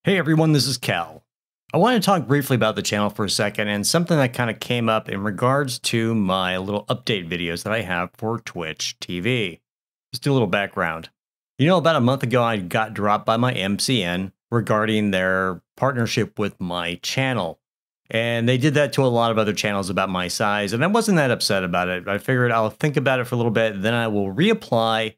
Hey everyone, this is Cal. I want to talk briefly about the channel for a second and something that kind of came up in regards to my little update videos that I have for Twitch TV. Just do a little background. About a month ago, I got dropped by my MCN regarding their partnership with my channel. And they did that to a lot of other channels about my size, and I wasn't that upset about it. I figured I'll think about it for a little bit, then I will reapply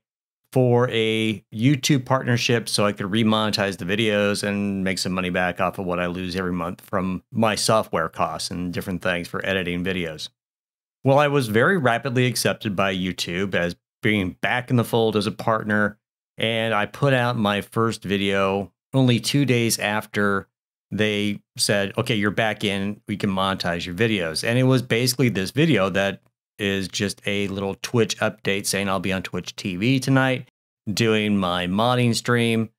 for a YouTube partnership so I could remonetize the videos and make some money back off of what I lose every month from my software costs and different things for editing videos. Well, I was very rapidly accepted by YouTube as being back in the fold as a partner, and I put out my first video only 2 days after they said, okay, you're back in, we can monetize your videos. And it was basically this video that is just a little Twitch update saying I'll be on Twitch TV tonight doing my modding stream.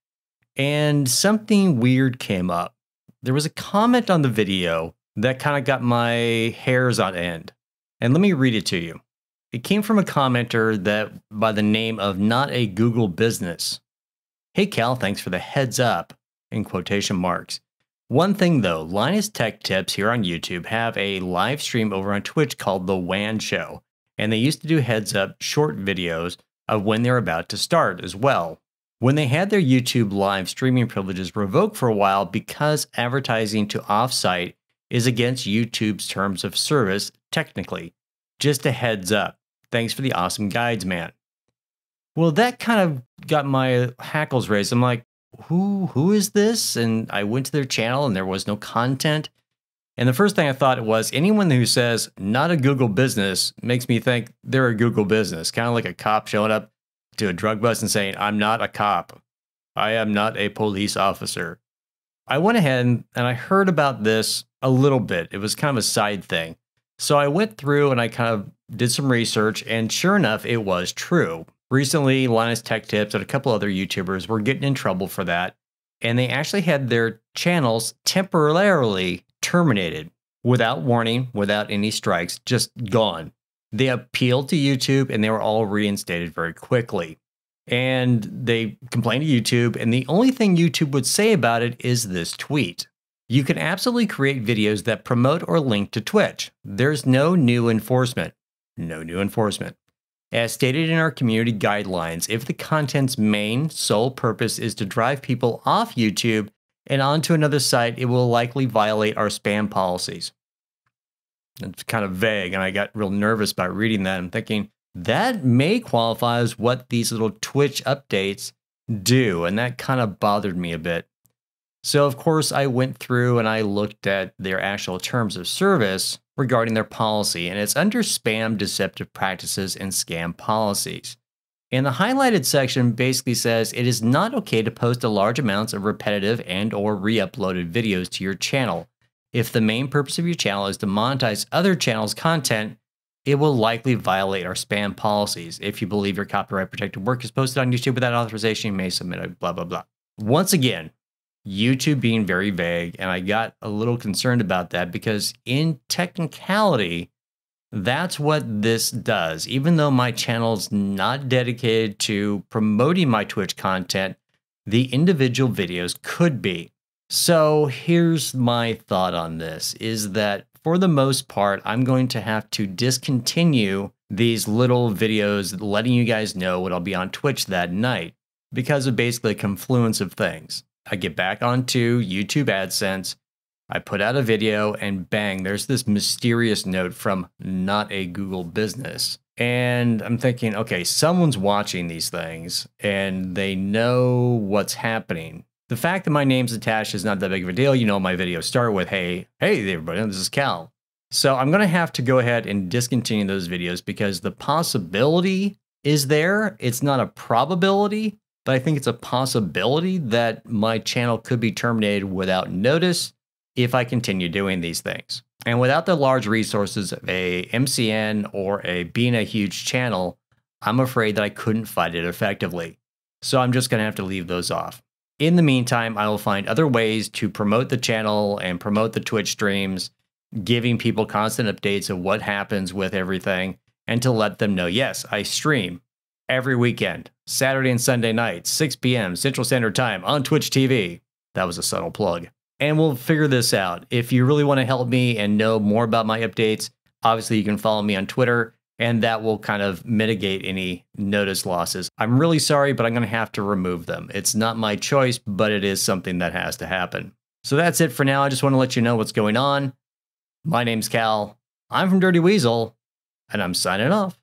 And something weird came up. There was a comment on the video that kind of got my hairs on end. And let me read it to you. It came from a commenter that by the name of Not a Google Business. Hey Cal, thanks for the heads up, in quotation marks. One thing though, Linus Tech Tips here on YouTube have a live stream over on Twitch called The WAN Show, and they used to do heads up short videos of when they're about to start as well. When they had their YouTube live streaming privileges revoked for a while because advertising to offsite is against YouTube's terms of service technically. Just a heads up. Thanks for the awesome guides, man. Well, that kind of got my hackles raised. I'm like, who is this? And I went to their channel and there was no content. And the first thing I thought was anyone who says not a Google business makes me think they're a Google business, kind of like a cop showing up to a drug bust and saying, I'm not a cop. I am not a police officer. I went ahead and I heard about this a little bit. It was kind of a side thing. So I went through and I kind of did some research, and sure enough, it was true. Recently, Linus Tech Tips and a couple other YouTubers were getting in trouble for that, and they actually had their channels temporarily terminated without warning, without any strikes, just gone. They appealed to YouTube and they were all reinstated very quickly. And they complained to YouTube, and the only thing YouTube would say about it is this tweet. You can absolutely create videos that promote or link to Twitch. There's no new enforcement. No new enforcement. As stated in our community guidelines, if the content's main sole purpose is to drive people off YouTube and onto another site, it will likely violate our spam policies. It's kind of vague, and I got real nervous by reading that. I'm thinking, that may qualify as what these little Twitch updates do, and that kind of bothered me a bit. So, of course, I went through and I looked at their actual terms of service regarding their policy, and it's under spam, deceptive practices, and scam policies. And the highlighted section basically says it is not okay to post large amounts of repetitive and or re-uploaded videos to your channel. If the main purpose of your channel is to monetize other channels' content, it will likely violate our spam policies. If you believe your copyright protected work is posted on YouTube without authorization, you may submit a blah, blah, blah. Once again, YouTube being very vague, and I got a little concerned about that because in technicality, that's what this does. Even though my channel's not dedicated to promoting my Twitch content, the individual videos could be. So here's my thought on this, is that for the most part, I'm going to have to discontinue these little videos letting you guys know what I'll be on Twitch that night because of basically a confluence of things. I get back onto YouTube AdSense, I put out a video, and bang, there's this mysterious note from Not a Google Business. And I'm thinking, okay, someone's watching these things and they know what's happening. The fact that my name's attached is not that big of a deal. You know, my videos start with, hey everybody, this is Cal. So I'm going to have to go ahead and discontinue those videos because the possibility is there. It's not a probability, but I think it's a possibility that my channel could be terminated without notice if I continue doing these things. And without the large resources of a MCN or being a huge channel, I'm afraid that I couldn't fight it effectively. So I'm just going to have to leave those off. In the meantime, I will find other ways to promote the channel and promote the Twitch streams, giving people constant updates of what happens with everything, and to let them know, yes, I stream every weekend, Saturday and Sunday nights, 6 p.m. Central Standard Time on Twitch TV. That was a subtle plug. And we'll figure this out. If you really want to help me and know more about my updates, obviously you can follow me on Twitter, and that will kind of mitigate any notice losses. I'm really sorry, but I'm going to have to remove them. It's not my choice, but it is something that has to happen. So that's it for now. I just want to let you know what's going on. My name's Cal. I'm from Dirty Weasel, and I'm signing off.